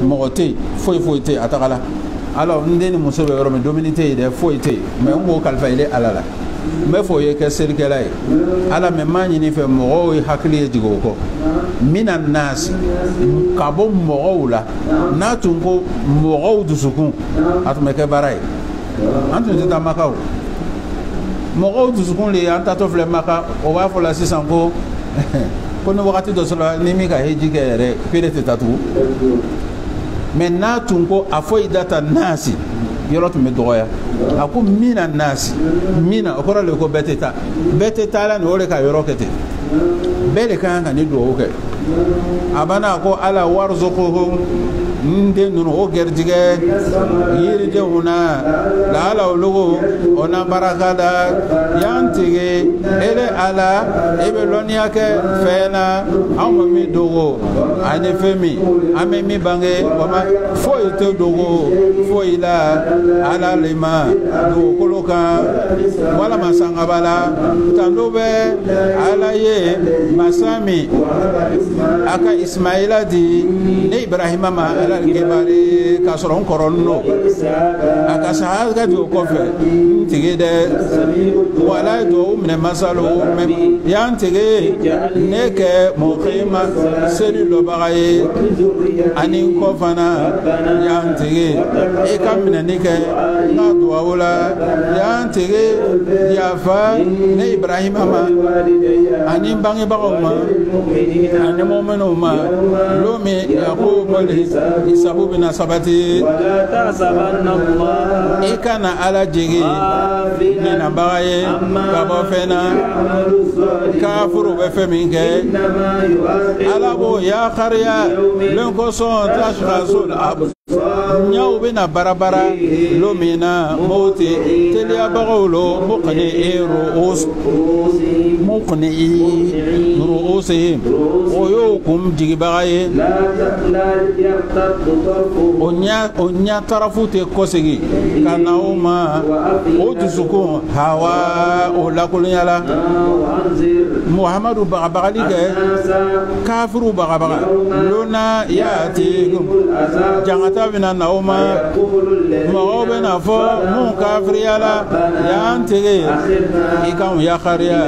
mogote foi atakala alors ndeni muso be yoro me dominité de foi te mais ngo kalfa ile alala me foye ke serkela ala me mani ni fe mogo hakli jigo ko minan nas kabo mogo la na tungo mogo dusukun atme ke barai antu ta makao mogo dusukun le anta to fle maka o wa fola sisanko kono wakati do sala ni mi ka heji ke re pele tatu mais na tungo afoi data nasi yorotu me doya aku mina nasi mina okora le ko beteta la no le ka yorokete bele kan kan ni do ke abana ko ala warzuquhum nde nuno o gerjige yiri de una la ala logo ona barakada yantige ele ala ebe lonia ke fena amu mi dogo ane femi ame mi bange wama foi te dogo foi la ala lema do koloka wala masanga bala tandobe ala ye masami aka Ismaila di ne Ibrahima ma ala kebari kasron koronno aka sahal ga do kofe tige de wala do min masalo yan tige ne ke muqima selu bagaye ani kofana yan tige e kamina ne ke na do wala yan tige ya fa ne Ibrahima ma ani bangi bagoma ani momeno ma lomi yaqub isabu bina sabati ikana ala jigi nina bagaye kabo fena kafuru be feminke ala bo ya khariya len ko son tashrasul ab nyaw bina barabara lomina moti telia bagolo muqni ruus muqni ruusihim oyukum jigi bagaye onya tarafute kosegi kana uma odusuko hawa ola kulunyala muhammadu bagabagali ke kafiru bagabaga lona yati jangata bina nauma mo bena fo mun kafriyala yantege ikam ya khariya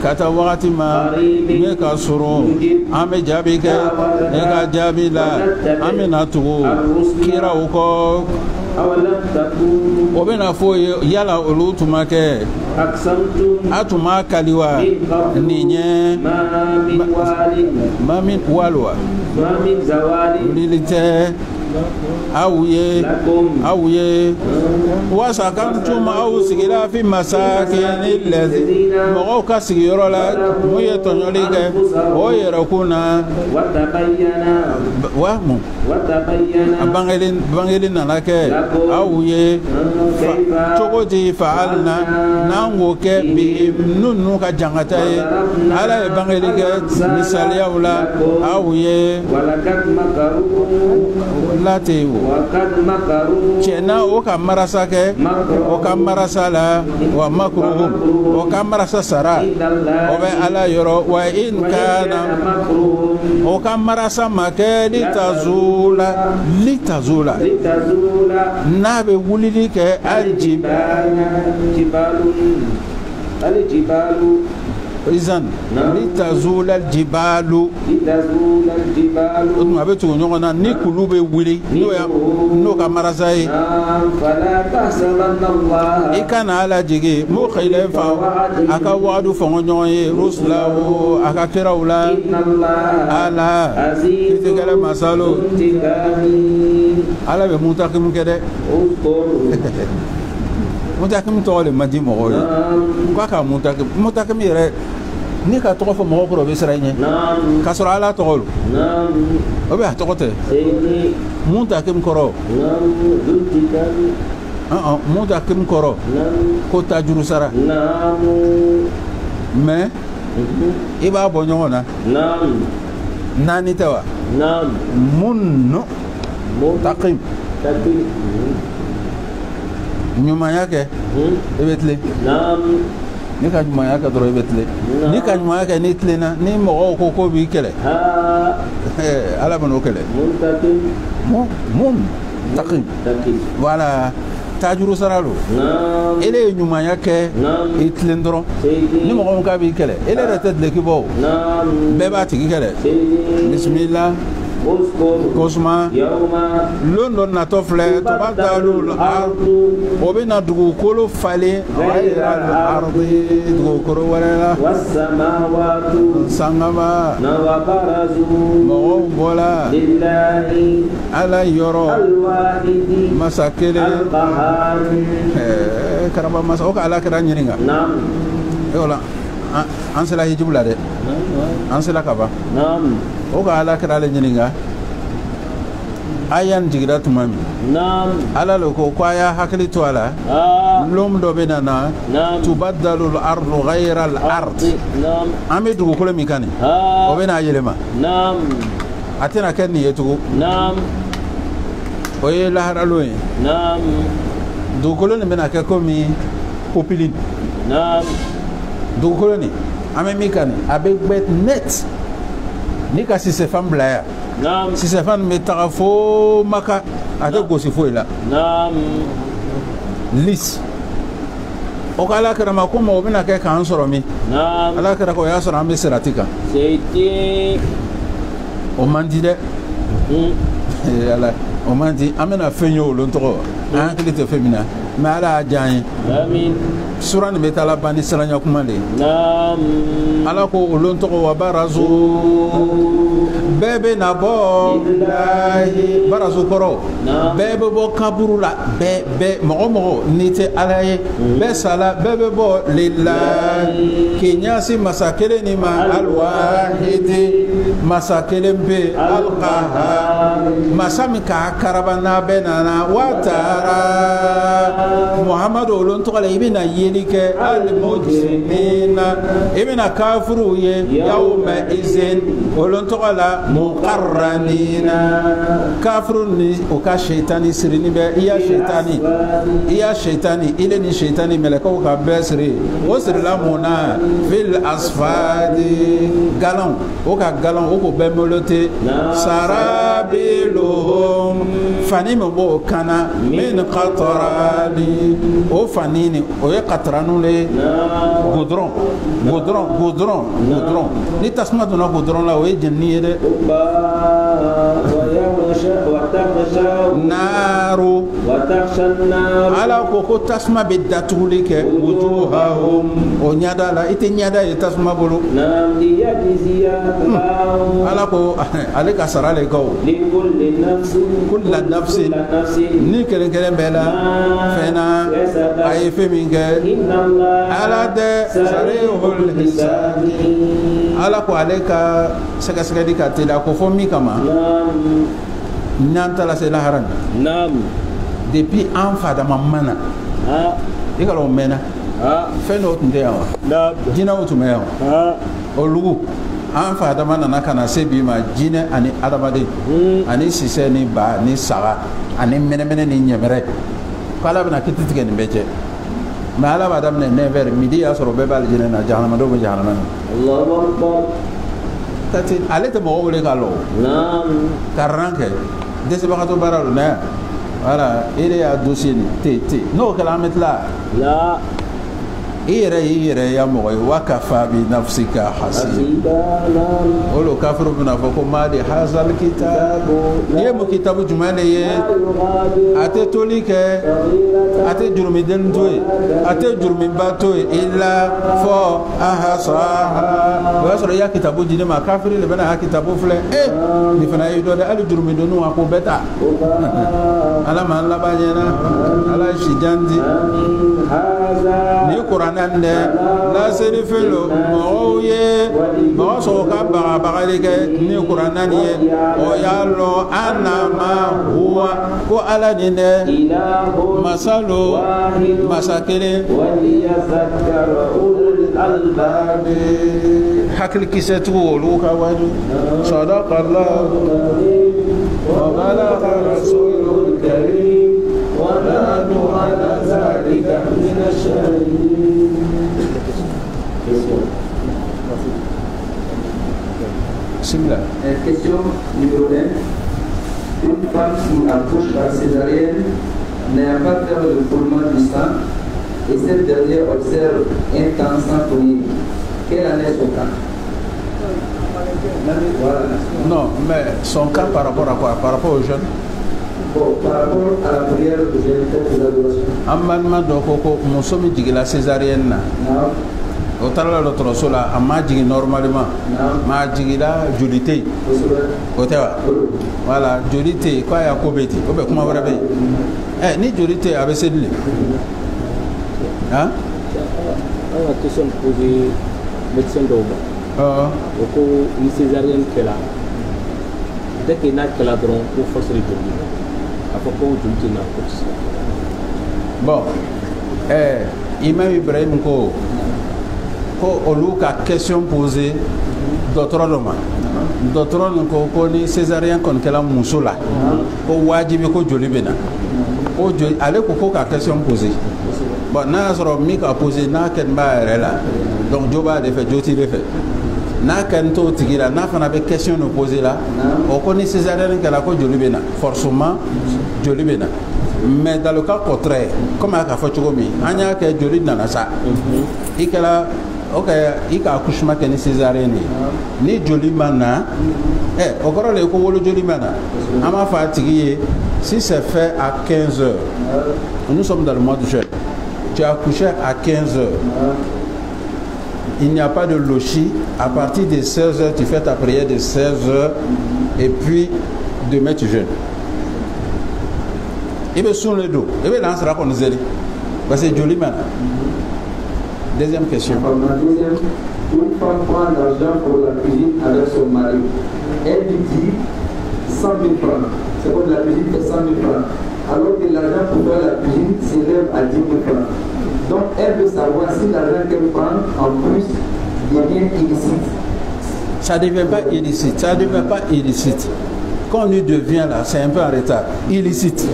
kata wakati ma ne ka soro ame jabi ke ne ka jabi la ame na tugo kira uko obena fo yala olutuma ke atuma kaliwa ninye mamin walwa mamin zawali lilite awuye wasa kan tuma aw sigira fi masakin allazi mo ka sigiro la moye tonyoli ke o yera kuna wa mu bangelin na ke awuye togoti fa'alna nango ke bi nunu ka jangata ala bangeli ke misali awla awuye lati cena o ka marasa ke o ka marasa la wa makruhum o ka marasa sara o be ala yoro wa in kana o ka marasa make litazula na be wulili ke aljibalu izan litazula aljibalu ma be to nyona ni kulube wuli no ka marasai fala tahsabanna allah ikana ala jige mo khile fa aka wadu fo nyoye ruslahu aka kirawla ala kitigala masalo ala be mutakim kede mutakim to le madi mo ko ka mutakim yere ni ka to fo mo ko be sranye ka sura ala to golu obe to kote mutakim koro mutakim koro ko tajuru sara me iba bonyo na nani tawa munno mutakim nyuma yake ebetle ni ka ɲumanya kɛ dɔrɔn i bɛ tilen ni ka ɲumanya kɛ ni tilenna ni mɔgɔw ko ko b'i kɛlɛ ala bɛ n'o kɛlɛ mun taqi voilà tajuru sara lo ele ye ɲumanya kɛ i tilen dɔrɔn ni mɔgɔ min k'a b'i kɛlɛ ele yɛrɛ tɛ dileki bɔ o bɛɛ b'a tigi kɛlɛ bisimila kosuma lon dɔ natɔ filɛ tubaddalu al-ardu o bɛ na dugukolo falen dugukolo wɛrɛ la sangaba mɔgɔw bɔla ala yɔrɔ masa kelen karaba masa o ka ala kɛra ɲininka o la an sera hijibu la dɛ an sera ka ban o ka ala kɛra ale ɲininka aya jigira tuma min ala le ko a y'a hakili to a la lom dɔ bɛ na tubaddalu al-ardu ghayra al-ard an bɛ dugukolo min kan nin o bɛ n'a yɛlɛma a tɛna kɛ nin ye tugun o ye laharalo ye dugukolo nin bɛna kɛ komi popili dugukolo nin an bɛ min kan nin a bɛ gbɛ net ni ka sisɛfan bila yan sisɛfan bɛ taga fo maka a tɛ gosi foyi la lis o ka ala kɛra ma ko o bɛna kɛ k'an sɔrɔ min ala kɛra ko o y'a sɔrɔ an bɛ sirati kan o man di dɛ ala o man di an bɛna fɛn ye olu tɔgɔ an hakili tɛ fɛn min na mɛ ala y'a diya an ye sura nin bɛ taa laban ni siranya kuma de ala ko olu tɔgɔ wa barazu bɛɛ bɛ na bɔ barazu kɔrɔ bɛɛ bɛ bɔ kaburu la bɛɛ mɔgɔ n'i tɛ ala ye bɛɛ sala bɛɛ bɛ bɔ lillahi k'i ɲɛsin masa kelen nin ma alwahidi masa kelen bɛ alqahar masa min k'a karaba n'a bɛɛ nana wa taara muhamadu olu tɔgɔ la i bɛ na yeli kɛ al-mujrimina i bɛ na kafiru ye yawma izin olu tɔgɔ la muqarranina kafiru ni o ka shaitani sirini bɛ i ya shaitani ile ni shaitani mɛlɛkɛw ka bɛɛ siri o sirila mun na fil asfadi galan o ka galan o ko bɛɛ molote sarabiluhum fani min b'o kana min qatarani o fani ni o ye qataranu le goudron ni tasuma donna goudron la o ye jenini ye dɛ naaru ala ko tasuma bɛ datuguli kɛ wujuhahum o ɲada la i tɛ ɲada ye tasuma bolo ala ko ale ka sara le kaw kulla nafsin ni kelen kelen bɛɛ la fɛn na a ye fɛn min kɛ ala tɛ sarihul hisabi ala ko ale ka sɛgɛsɛgɛli ka teli a ko fɔ min kama n'an taara se lahara depuis an fadama mana i ka dɔn o mɛnna fɛn dɔw tun tɛ yan wa jinɛw tun bɛ yan wa o lugu an fadama nana ka na se bi ma jinɛ ani adamaden ani sisɛ ni ba ni saga ani mɛnɛmɛnɛ ni ɲɛmɛrɛ ko ala bɛna kiti tigɛ nin bɛɛ cɛ mɛ ala b'a daminɛ 9h midi y'a sɔrɔ bɛɛ b'a alijinɛ na jahanamadenw bɛ jahanama na ale tɛ mɔgɔ wele k'a lɔ ka ran kɛ dɛsɛbagatɔ baara don dɛ voilà e de y'a dossier nin te n'o kɛra an bɛ tila i yɛrɛ ya mɔgɔ ye wa kafa bi nafsika hasiba o lo kafiru bɛna fɔ ko ma de hazal kitabu ni ye mu kitabu jumɛn de ye a tɛ toli kɛ a tɛ jurumidenni to ye a tɛ jurumiba to ye illa fɔ ahasaha o y'a sɔrɔ i y'a kitabu di ne ma kafiri de bɛna a kitabu filɛ nin fana ye dɔ dɛ hali jurumidenninw a ko bɛɛ ta ala ma an laban ɲɛna ala ye sijan di ni kuran nan dɛ laseli felo mɔgɔw ye mɔgɔ sɔrɔ ka bagabagali kɛ ni kuranna nin ye o y'a lɔn annama huwa ko ala nin dɛ masalo masa kelen hakilikisɛtigiw olu ka waju sadaqallahu wa balaga rasulul karim wa nahnu ala zalika min ash-shahidin Question numéro 1. Une femme qui accouche par césarienne n'ayant pas fait le coulement du sang et cette dernière observe un temps sans courir. Quelle en est son cas? Voilà. Non, mais son cas par rapport à quoi? Par rapport aux jeunes? Bon, par rapport à la prière que j'ai faite aux adorations. Amman do koko muso mi jigila césarienne na. Non. O tarala dɔgɔtɔrɔso la a ma jigin normalement. Ma jigila joli tɛ yen. O tɛ wa? Voilà, joli tɛ yen ko a y'a ko bɛ ten o bɛ kuma wɛrɛ bɛ yen. Ni joli tɛ yen a bɛ seli de. Han? An ka question posé médecin dɔw ma. O ko ni césarienne kɛla dès que n'a kɛla dɔrɔn ko force de joli a fɔ ko joli tɛ na ko ti se. Bon, Imam Ibrahim ko olu ka question posé dɔgɔtɔrɔ dɔ ma. Dɔgɔtɔrɔ nin ko ni césarienne kɔni kɛla muso la ko wajibi ko joli bɛ na. Ko joli ale ko ka question posé. Bon, n'a y'a sɔrɔ min ka posé n'a kɛni b'a yɛrɛ la donc jo b'a de fɛ jo t'i de fɛ. N'a kɛni t'o tigi la n'a fana bɛ question de posé la o ko ni césarienne kɛla ko joli bɛ na forcément joli bɛ na. Mais dans le cas contraire comme a ka fɔ cogo min an y'a kɛ joli nana sa i kɛla i ka accouchement kɛ ni césarienne ye ni joli ma na o kɔrɔ de ko wolo joli ma na an b'a fɔ a tigi ye si c'est fait à 15 heures nous sommes dans le mois de juin tu as accouché à 15 heures il n'y a pas de lochi à partir de 16 heures tu fais ta prière de 16 heures et puis demain tu jeûnes. Il veut sur le dos. Il veut lancer la connaissance. Parce que c'est joli maintenant. Deuxième question. Deuxième, une femme prend l'argent pour la cuisine avec son mari. Elle lui dit 100 000 francs. C'est pour la cuisine fait 100 000 francs. Alors que l'argent pour faire la cuisine s'élève à 10 000 francs. Donc elle veut savoir si l'argent qu'elle prend en plus devient illicite. Ça ne devient pas illicite. Ça ne devient pas illicite. Quand on y devient là, c'est un peu en retard. Illicite.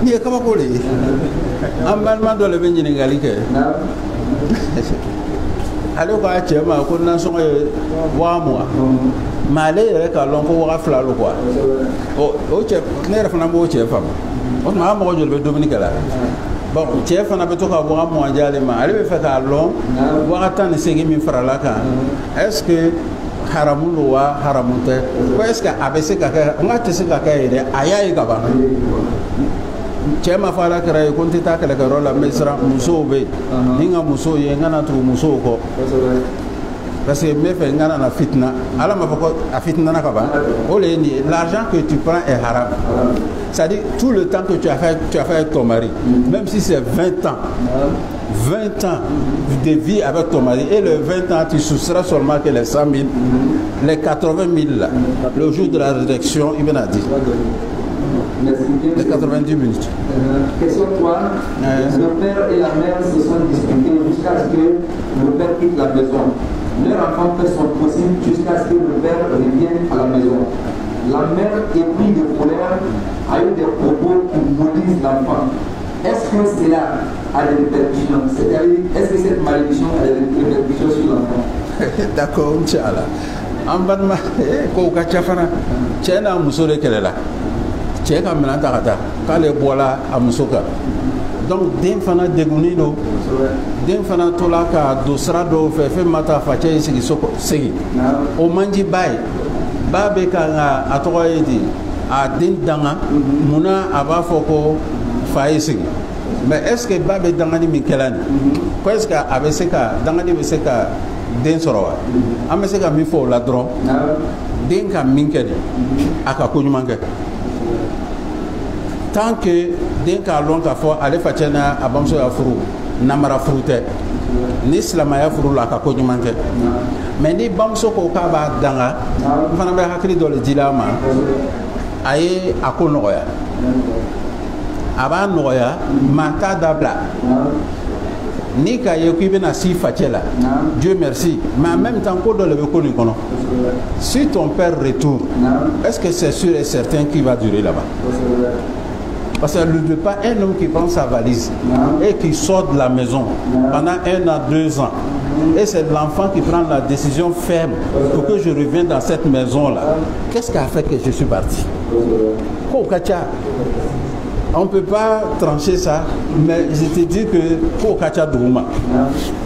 Ni kama kole. Ambalma do le benyi ngali ke. Ale ko a chema ko na so wa mo. Male yere ka lon ko wa fla lo quoi. O che ne refa na mo che fam. O ma mo jo le Dominique la. Bon, che fana be to ka bo mo ajale ma. Ale be fa ka lon wa tan segi min farala kan. Est-ce que haramun lo wa haramun tɛ ko est ce que a bɛ se ka kɛ n ka tɛ se ka kɛ yɛrɛ a y'a ye ka ban cɛ ma fɔ ala kɛra ye ko n tɛ taa kɛlɛkɛyɔrɔ la n bɛ siran musow bɛ yen ni n ka musow ye n kana tugu musow kɔ parce que n bɛ fɛ n kana na fitina ala ma fɔ ko a fitinana ka ban o de ye nin ye l'argent que tu prends est haram c'est à dire tout le temps que tu as fait avec ton mari même si c'est 20 ans 20 ans de vie avec ton mari et les 20 ans tu soustrais seulement que les 100 000 les 80 000 là, le jour de la rédaction il m'a dit les 90 minutes question 3 le père et la mère se sont disputés jusqu'à ce que le père quitte la maison. Leur enfant fait son possible jusqu'à ce que le père revienne à la maison. La mère épris de colère a eu des propos qui maudissent l'enfant. Est-ce que cela a des répercussions? C'est-à-dire, est-ce que cette malédiction a des répercussions sur l'enfant? D'accord, Inch'Allah. Ambanma, ko ka chafana. Chena musore kelela. Cheka menanta kata. Kale bola amusoka. Donc den fana deguni do. Den fana tola ka dosra do fe mata fa cɛ sigi soko sigi. O manji bai. Ba be ka a tɔgɔ ye di. A den danga muna a b'a fɔ ko fa ye sigi. Mais est-ce que ba bɛ dangani min kɛla nin ko est-ce que a bɛ se ka dangani bɛ se ka den sɔrɔ wa an bɛ se ka min fɔ o la dɔrɔn den ka min kɛ de a ka ko ɲuman kɛ tant que den k'a lɔn k'a fɔ ale facɛ n'a a bamuso y'a furu namara furu tɛ ni silamɛya furu la a ka ko ɲuman kɛ mais ni bamuso ko k'a b'a danga n fana bɛ hakili dɔ le dila a ma a ye a ko nɔgɔya a b'a nɔgɔya maa t'a dabila ni k'a ye k'i bɛna si facɛ la Dieu merci mais en même temps ko dɔ le bɛ ko nin kɔnɔ si ton père retourne est-ce que c'est sûr et certain qu'il va durer là-bas Parce que le pas un homme qui prend sa valise et qui sort de la maison pendant 1 à 2 ans. Et c'est l'enfant qui prend la décision ferme pour que je revienne dans cette maison-là. Qu'est-ce qui a fait que je suis parti? On ne peut pas trancher ça, mais je te dis que Kokacha Douma.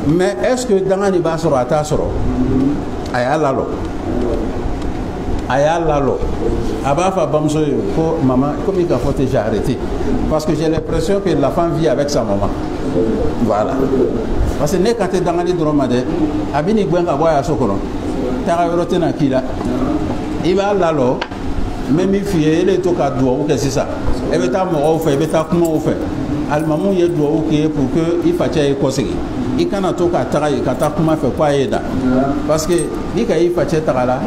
Mais est-ce que dans les bas sur Ata Soro, Ayalalo, Abafa Bamso, maman, comme il a fait, j'ai arrêté. Parce que j'ai l'impression que la femme vit avec sa maman. Voilà. Parce que quand tu es dans les dromades, Abini Gwenga Boya Sokoro, Tarayote Nakila, il va lalo, même il fait les toka doua ou que c'est ça. Et bien, tu fait, et bien, comment on fait? Almamou y est doua ou qui est pour que il fasse un conseil. Il can't toka travailler quand tu as comment fait quoi aider. Parce que il fasse travailler.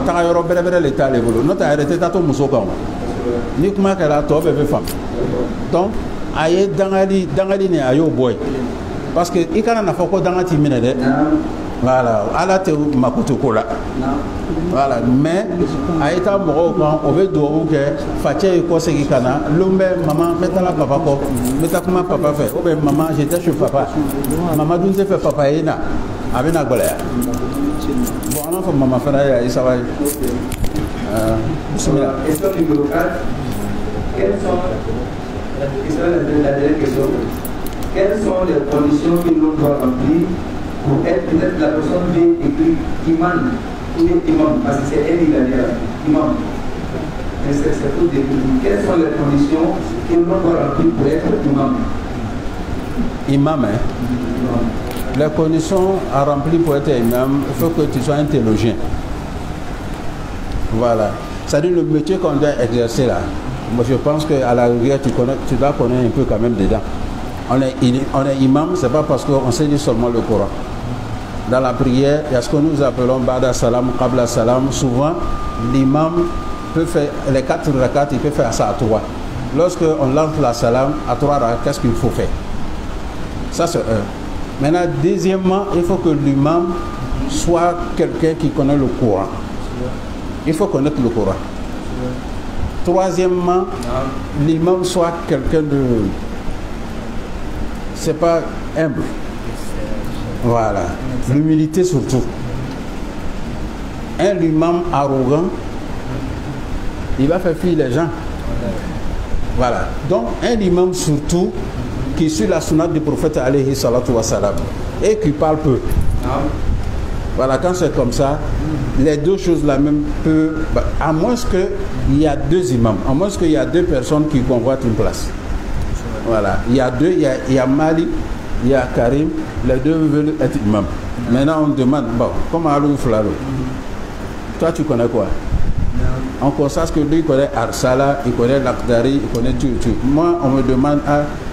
Travailler au bébé l'état les volos. Notre arrêté à ton moussoka. Ni comment qu'elle a tombé avec femme. Donc, aïe dangali ne aïe au boy. Parce que il can't faire quoi dans la timide. Voilà, à la théorie, ma kotokola. Voilà, mais à l'état moro, on veut doit que Fatia et Koseki Kana, l'homme, maman, mettez la papa, mettez comment papa fait. Oh, ben maman, j'étais chez papa. Maman, d'où fait papa et na, avec la colère. Bon, alors, faut maman faire ça va. Question numéro 4. Quelles sont la dernière question? Quelles sont les conditions que l'on doit remplir pour être peut-être la personne bien écrite imam ou imam, parce que c'est elle qui l'a dit, imam. Mais c'est pour dire quelles sont les conditions que l'on doit remplir pour être imam? Imam, hein? Les conditions à remplir pour être imam, il faut que tu sois un théologien. Voilà. C'est-à-dire le métier qu'on doit exercer là. Moi je pense qu'à la rigueur, tu dois connaître un peu quand même dedans. On est imam, c'est pas parce qu'on sait dire seulement le Coran. Dans la prière, il y a ce que nous appelons Bada Salam, Qabla Salam. Souvent, l'imam peut faire les 4 rakats, il peut faire ça à 3. Lorsqu'on lance la salam à 3 rakats, qu'est-ce qu'il faut faire? Ça, c'est un. Maintenant, deuxièmement, il faut que l'imam soit quelqu'un qui connaît le Coran. Il faut connaître le Coran. Troisièmement, l'imam soit quelqu'un de... C'est pas humble. Voilà. L'humilité surtout. Un imam arrogant, il va faire fuir les gens. Voilà. Donc, un imam surtout qui suit la sunnah du prophète alayhi salatu wa salam et qui parle peu. Voilà, quand c'est comme ça, les deux choses là même peuvent... À moins qu'il y a 2 imams, à moins qu'il y a 2 personnes qui convoitent une place. Voilà, il y a 2, il y a Mali, il y a Karim, les 2 veulent être imam. Maintenant on demande, bon, comme Alou Flalo, toi tu connais quoi? On constate que lui il connaît Arsala, il connaît Lakdari, il connaît tout. Moi on me demande,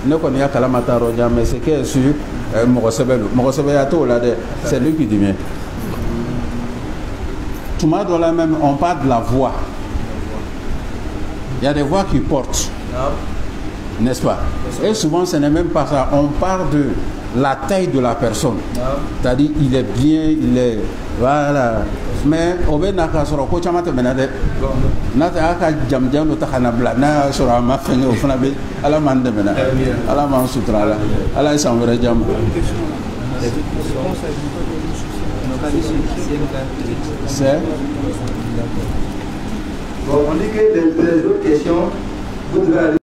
ne connaît pas Kalamata Rodia, mais c'est qui est sur Morosebelo. Morosebelo, c'est lui qui dit bien. Tout le monde là même, on parle de la voix. Il y a des voix qui portent. N'est-ce pas? Et souvent ce n'est même pas ça, on parle de la taille de la personne. C'est-à-dire il est bien, il est... Voilà. Mais on veut n'akasoro ko chamate menade. Nata aka jamjam no tahanabla na sura ma fengo fana be ala mande mena. Ala man sutrala. Ala samere jam. C'est bon, on dit que les autres questions vous devez aller